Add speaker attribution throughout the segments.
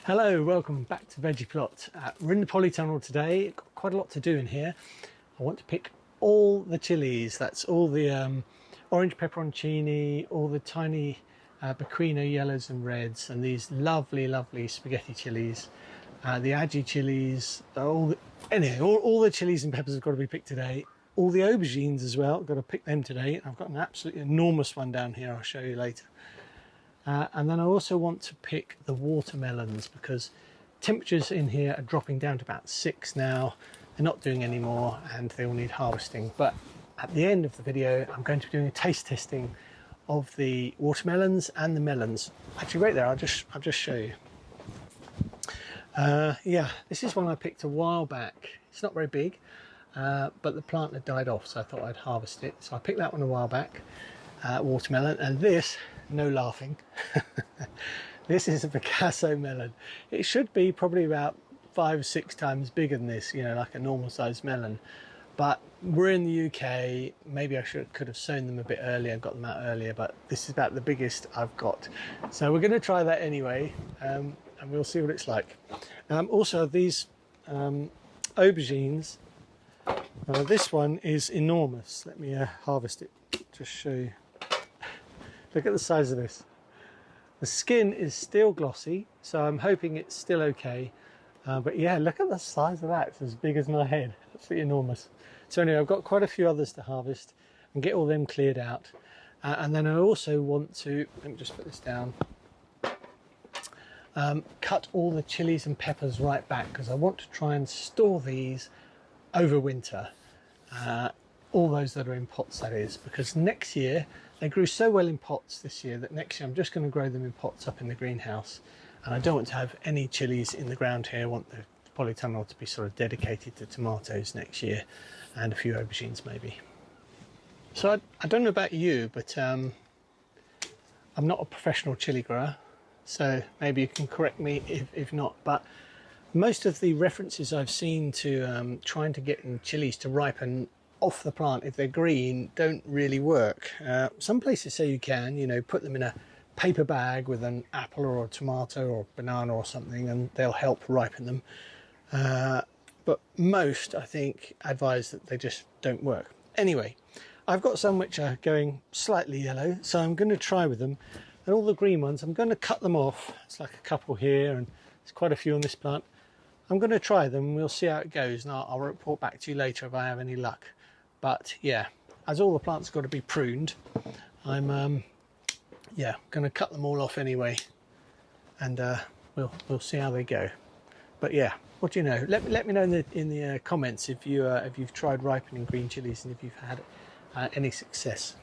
Speaker 1: Hello, welcome back to VeggiePlot. We're in the polytunnel today. Got quite a lot to do in here. I want to pick all the chilies. That's all the orange pepperoncini, all the tiny pecorino yellows and reds, and these lovely, lovely spaghetti chilies, the agi chilies. All the chilies and peppers have got to be picked today. All the aubergines as well. I've got to pick them today. I've got an absolutely enormous one down here. I'll show you later. And then I also want to pick the watermelons because temperatures in here are dropping down to about 6 now. They're not doing any more and they all need harvesting. But at the end of the video, I'm going to be doing a taste testing of the watermelons and the melons. Actually, right there, I'll just show you. Yeah, this is one I picked a while back. It's not very big, but the plant had died off, so I thought I'd harvest it. So I picked that one a while back, watermelon, and this, no laughing, this is a Picasso melon. It should be probably about 5 or 6 times bigger than this, you know, like a normal sized melon. But we're in the UK, maybe I could have sown them a bit earlier and got them out earlier, but this is about the biggest I've got. So we're going to try that anyway, and we'll see what it's like. Also, these aubergines, this one is enormous. Let me harvest it, just show you. Look at the size of this. The skin is still glossy, so I'm hoping it's still okay. But yeah, look at the size of that. It's as big as my head. Absolutely enormous. So anyway, I've got quite a few others to harvest and get all them cleared out. And then I also want to, let me just put this down, cut all the chilies and peppers right back because I want to try and store these over winter. All those that are in pots, that is, because next year, they grew so well in pots this year that next year I'm just going to grow them in pots up in the greenhouse. And I don't want to have any chilies in the ground here. I want the polytunnel to be sort of dedicated to tomatoes next year and a few aubergines maybe. So I don't know about you, but I'm not a professional chili grower. So maybe you can correct me if not. But most of the references I've seen to trying to get chilies to ripen off the plant if they're green don't really work. Some places say you can, you know, put them in a paper bag with an apple or a tomato or a banana or something and they'll help ripen them. But most, I think, advise that they just don't work. Anyway, I've got some which are going slightly yellow, so I'm going to try with them. And all the green ones, I'm going to cut them off. It's like a couple here and there's quite a few on this plant. I'm going to try them, we'll see how it goes, and I'll report back to you later if I have any luck. But yeah, as all the plants have got to be pruned, I'm going to cut them all off anyway, and we'll see how they go. But yeah, what do you know? Let me know in the comments if you've tried ripening green chilies and if you've had any success.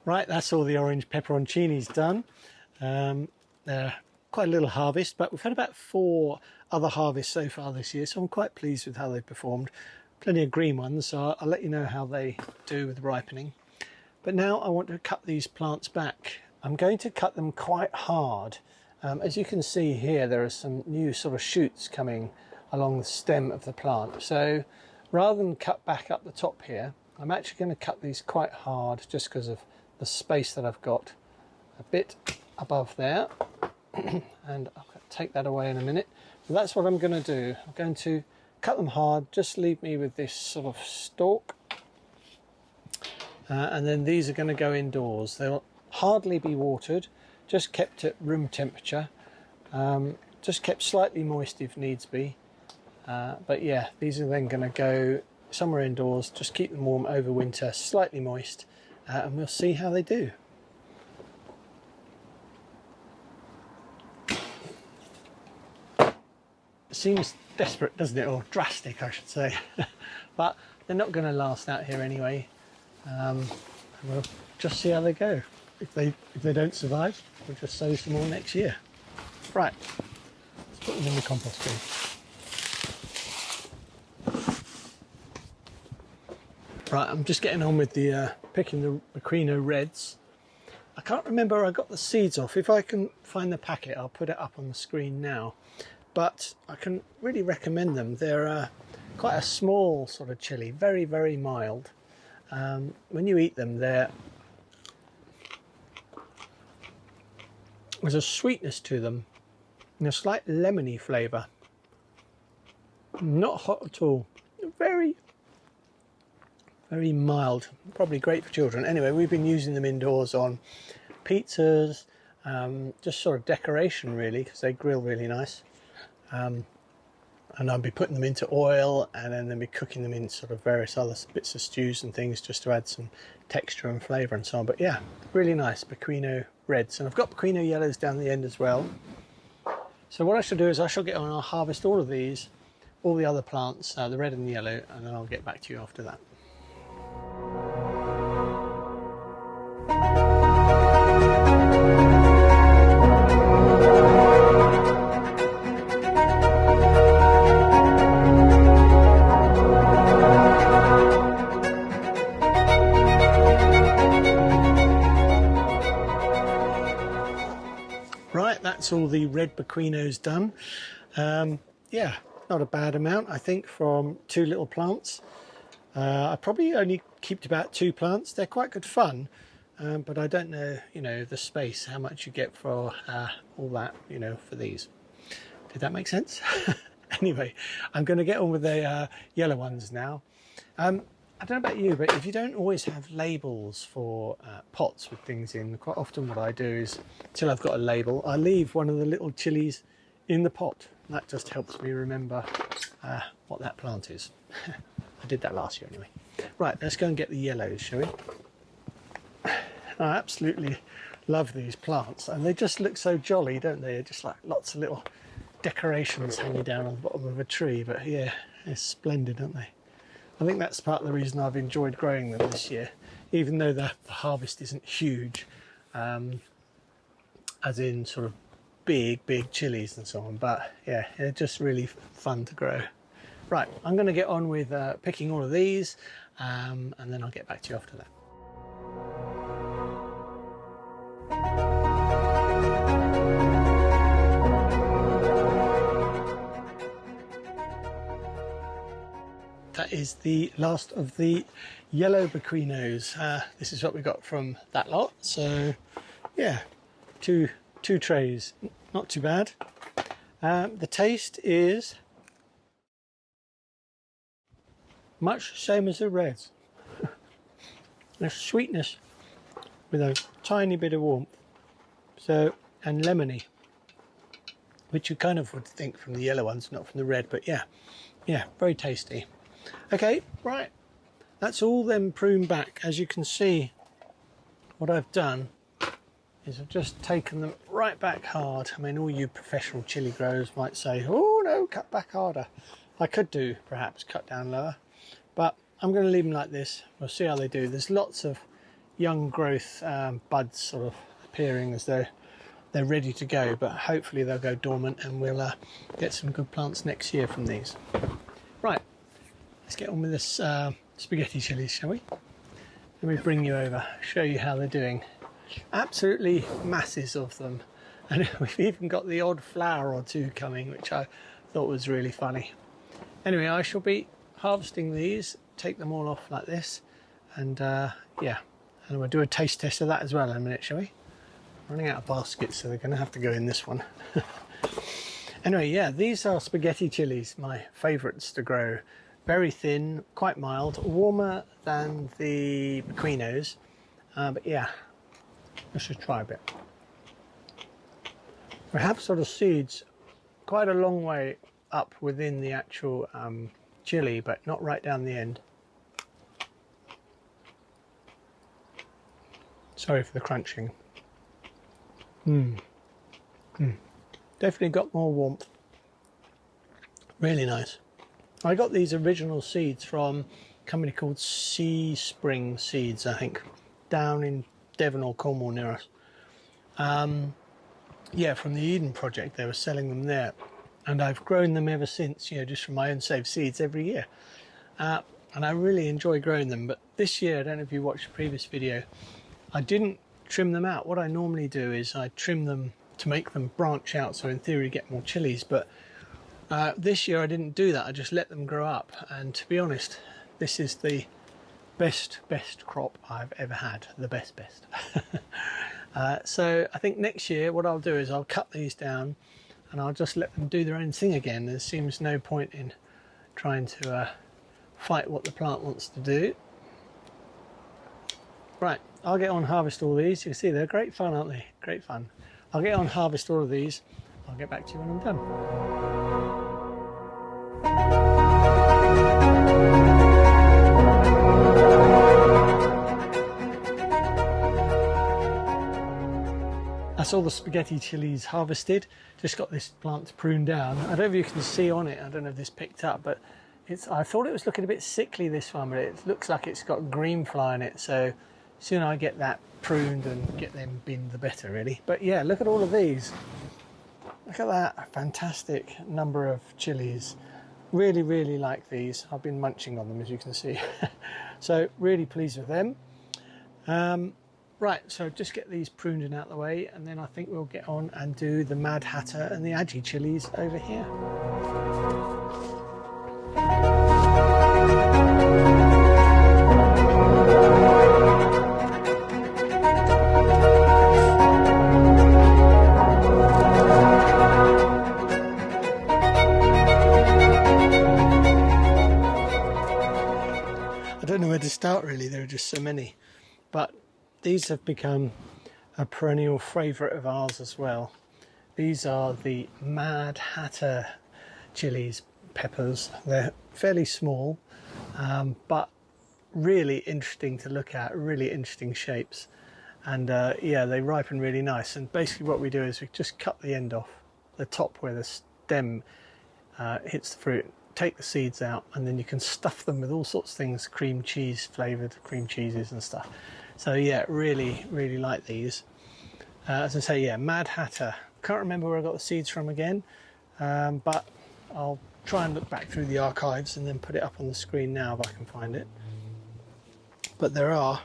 Speaker 1: Right, that's all the orange pepperoncinis done. They're quite a little harvest, but we've had about 4 other harvests so far this year, so I'm quite pleased with how they've performed. Plenty of green ones, so I'll let you know how they do with ripening. But now I want to cut these plants back. I'm going to cut them quite hard. As you can see here, there are some new sort of shoots coming along the stem of the plant. So rather than cut back up the top here, I'm actually going to cut these quite hard just because of the space that I've got a bit above there. And I'll take that away in a minute. So that's what I'm going to do. I'm going to cut them hard, just leave me with this sort of stalk. And then these are going to go indoors. They'll hardly be watered, just kept at room temperature, just kept slightly moist if needs be. But yeah, these are then going to go somewhere indoors, just keep them warm over winter, slightly moist, and we'll see how they do. It seems desperate, doesn't it, or drastic I should say. But they're not going to last out here anyway. We'll just see how they go. If they don't survive, we'll just sow some more next year. Right, let's put them in the compost bin. Right, I'm just getting on with the picking the pecorino reds. I can't remember, I got the seeds off. If I can find the packet, I'll put it up on the screen now. But I can really recommend them. They're quite a small sort of chili, very, very mild. When you eat them, there's a sweetness to them and a slight lemony flavour. Not hot at all. Very, very mild. Probably great for children. Anyway, we've been using them indoors on pizzas, just sort of decoration really, because they grill really nice. And I'll be putting them into oil and then they'll be cooking them in sort of various other bits of stews and things just to add some texture and flavour and so on. But yeah, really nice Pequeno reds. And I've got Pequeno yellows down the end as well. So what I shall do is I shall get on, I'll harvest all of these, all the other plants, the red and the yellow, and then I'll get back to you after that. Right, that's all the red Pequenos done. Yeah, not a bad amount, I think, from 2 little plants. I probably only kept about 2 plants. They're quite good fun, but I don't know, you know, the space, how much you get for all that, you know, for these. Did that make sense? Anyway, I'm going to get on with the yellow ones now. I don't know about you, but if you don't always have labels for pots with things in, quite often what I do is, till I've got a label, I leave one of the little chilies in the pot. That just helps me remember what that plant is. I did that last year anyway. Right, let's go and get the yellows, shall we? I absolutely love these plants, and they just look so jolly, don't they? They're just like lots of little decorations hanging down on the bottom of a tree, but yeah, they're splendid, aren't they? I think that's part of the reason I've enjoyed growing them this year, even though the harvest isn't huge, as in sort of big chilies and so on. But yeah, they're just really fun to grow. Right, I'm going to get on with picking all of these, and then I'll get back to you after that. That is the last of the yellow Pequenos. This is what we got from that lot. So yeah, two trays, not too bad. The taste is much the same as the reds. There's sweetness with a tiny bit of warmth, so, and lemony, which you kind of would think from the yellow ones, not from the red, but yeah, very tasty. Okay, right, that's all them pruned back. As you can see, what I've done is I've just taken them right back hard. I mean, all you professional chili growers might say, oh no, cut back harder. I could do, perhaps, cut down lower, but I'm going to leave them like this. We'll see how they do. There's lots of young growth buds sort of appearing as though they're ready to go, but hopefully they'll go dormant and we'll get some good plants next year from these. Right. Let's get on with this spaghetti chilies, shall we? Let me bring you over, show you how they're doing. Absolutely masses of them. And we've even got the odd flower or two coming, which I thought was really funny. Anyway, I shall be harvesting these, take them all off like this. And yeah, and we'll do a taste test of that as well in a minute, shall we? Running out of baskets, so they're going to have to go in this one. Anyway, yeah, these are spaghetti chilies, my favourites to grow. Very thin, quite mild, warmer than the Pequenos, but yeah, let's just try a bit. We have sort of seeds quite a long way up within the actual chili, but not right down the end. Sorry for the crunching. Definitely got more warmth. Really nice. I got these original seeds from a company called Sea Spring Seeds, I think, down in Devon or Cornwall near us. Yeah, from the Eden Project, they were selling them there. And I've grown them ever since, you know, just from my own saved seeds every year. And I really enjoy growing them. But this year, I don't know if you watched the previous video, I didn't trim them out. What I normally do is I trim them to make them branch out, so in theory get more chilies. But this year I didn't do that. I just let them grow up. And to be honest, this is the best crop I've ever had. The best. So I think next year what I'll do is I'll cut these down, and I'll just let them do their own thing again. There seems no point in trying to fight what the plant wants to do. Right, I'll get on harvest all these. You can see they're great fun, aren't they? Great fun. I'll get on harvest all of these. I'll get back to you when I'm done. That's all the spaghetti chilies harvested. Just got this plant pruned down. I don't know if you can see on it, I don't know if this picked up, but I thought it was looking a bit sickly, this one, but it looks like it's got green fly in it. So sooner I get that pruned and get them binned, the better, really. But yeah, look at all of these. Look at that fantastic number of chilies. Really, really like these. I've been munching on them, as you can see. So really pleased with them. Right, so just get these pruned and out the way, and then I think we'll get on and do the Mad Hatter and the Agi chilies over here. I don't know where to start, really. There are just so many, but these have become a perennial favourite of ours as well. These are the Mad Hatter chilies, peppers. They're fairly small, but really interesting to look at, really interesting shapes. And yeah, they ripen really nice. And basically what we do is we just cut the end off, the top where the stem hits the fruit, take the seeds out, and then you can stuff them with all sorts of things, cream cheese flavoured cream cheeses and stuff. So yeah, really, really like these. As I say, yeah, Mad Hatter. Can't remember where I got the seeds from again, but I'll try and look back through the archives and then put it up on the screen now if I can find it. But they're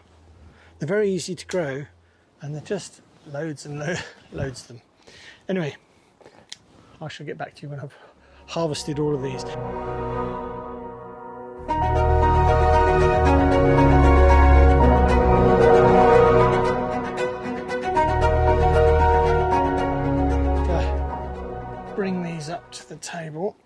Speaker 1: very easy to grow, and they're just loads and loads of them. Anyway, I shall get back to you when I've harvested all of these. Bring these up to the table.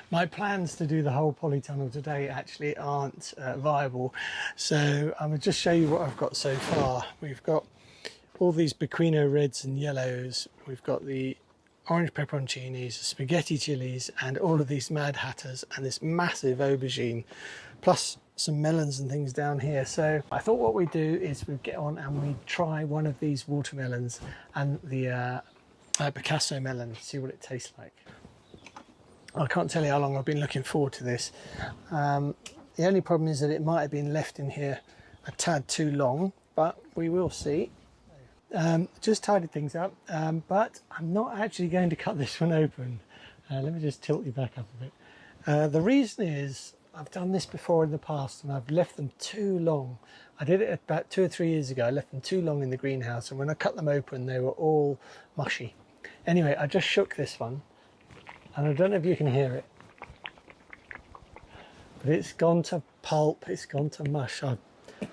Speaker 1: My plans to do the whole polytunnel today actually aren't viable, so I'm going to just show you what I've got so far. We've got all these Bequino reds and yellows, we've got the orange pepperoncinis, spaghetti chilies, and all of these Mad Hatters, and this massive aubergine, plus some melons and things down here. So I thought what we'd do is we'd get on and we'd try one of these watermelons and the Picasso melon, see what it tastes like. I can't tell you how long I've been looking forward to this. The only problem is that it might have been left in here a tad too long, but we will see. Just tidied things up, but I'm not actually going to cut this one open. Let me just tilt you back up a bit. The reason is I've done this before in the past and I've left them too long. I did it about 2 or 3 years ago. I left them too long in the greenhouse, and when I cut them open they were all mushy. Anyway, I just shook this one and I don't know if you can hear it, but it's gone to pulp, it's gone to mush. I'm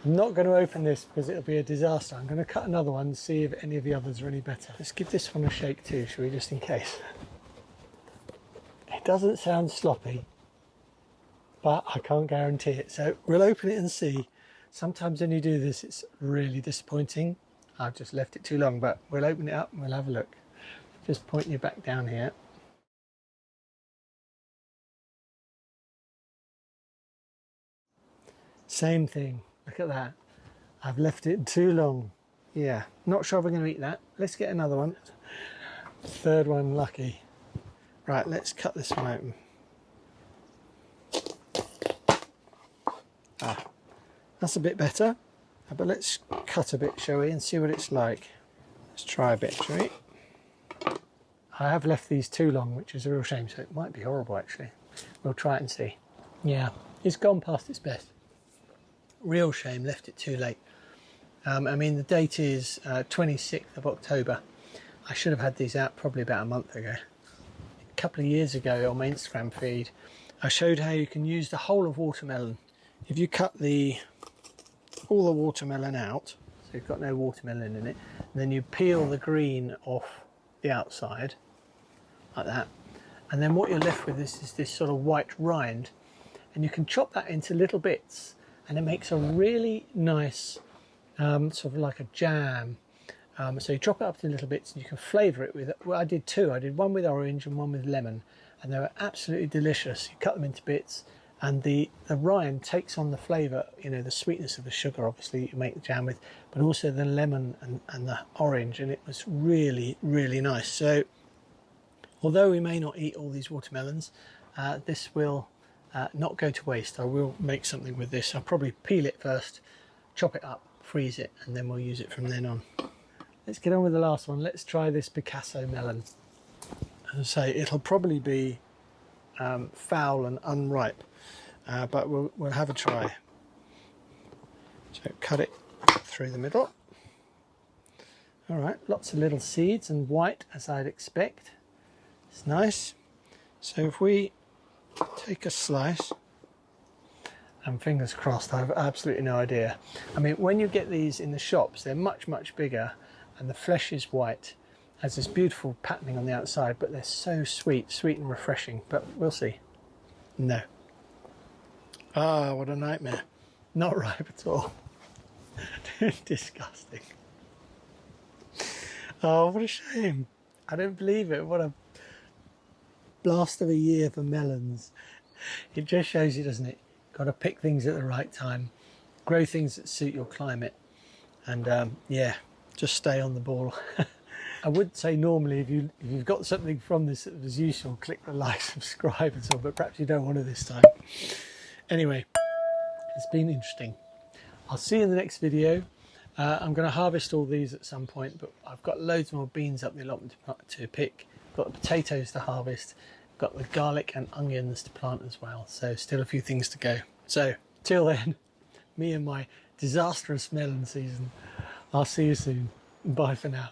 Speaker 1: not going to open this because it'll be a disaster. I'm going to cut another one and see if any of the others are any better. Let's give this one a shake too, shall we, just in case. It doesn't sound sloppy, but I can't guarantee it. So we'll open it and see. Sometimes when you do this, it's really disappointing. I've just left it too long, but we'll open it up and we'll have a look. Just pointing you back down here. Same thing. Look at that. I've left it too long. Yeah, not sure if we're going to eat that. Let's get another one. Third one lucky. Right, let's cut this one open. That's a bit better. But let's cut a bit, shall we, and see what it's like. Let's try a bit, shall we? I have left these too long, which is a real shame, so it might be horrible actually. We'll try it and see. Yeah, it's gone past its best. Real shame, left it too late. I mean, the date is 26th of October. I should have had these out probably about a month ago. A couple of years ago on my Instagram feed, I showed how you can use the whole of watermelon. If you cut all the watermelon out, so you've got no watermelon in it, and then you peel the green off the outside like that, and then what you're left with is this sort of white rind, and you can chop that into little bits and it makes a really nice sort of like a jam. So you chop it up into little bits and you can flavour it with, well, I did two. I did one with orange and one with lemon, and they were absolutely delicious. You cut them into bits and the rind takes on the flavour, you know, the sweetness of the sugar obviously you make the jam with, but also the lemon and the orange, and it was really, really nice. So although we may not eat all these watermelons, this will not go to waste. I will make something with this. I'll probably peel it first, chop it up, freeze it, and then we'll use it from then on. Let's get on with the last one. Let's try this Picasso melon. As I say, it'll probably be foul and unripe, but we'll have a try. So cut it through the middle. All right, lots of little seeds and white, as I'd expect. It's nice. So if we take a slice, and fingers crossed, I have absolutely no idea. I mean, when you get these in the shops, they're much, much bigger, and the flesh is white, has this beautiful patterning on the outside, but they're so sweet and refreshing. But we'll see. No. Ah, what a nightmare. Not ripe at all. Disgusting. Oh, what a shame. I don't believe it. What a blast of a year for melons. It just shows you, doesn't it? Got to pick things at the right time, grow things that suit your climate, and yeah, just stay on the ball. I would say normally if you've got something from this that was useful, click the like, subscribe and so on, but perhaps you don't want to this time. Anyway, it's been interesting. I'll see you in the next video. I'm going to harvest all these at some point, but I've got loads more beans up the allotment to pick. Got the potatoes to harvest, got the garlic and onions to plant as well, so still a few things to go. So till then, me and my disastrous melon season, I'll see you soon. Bye for now.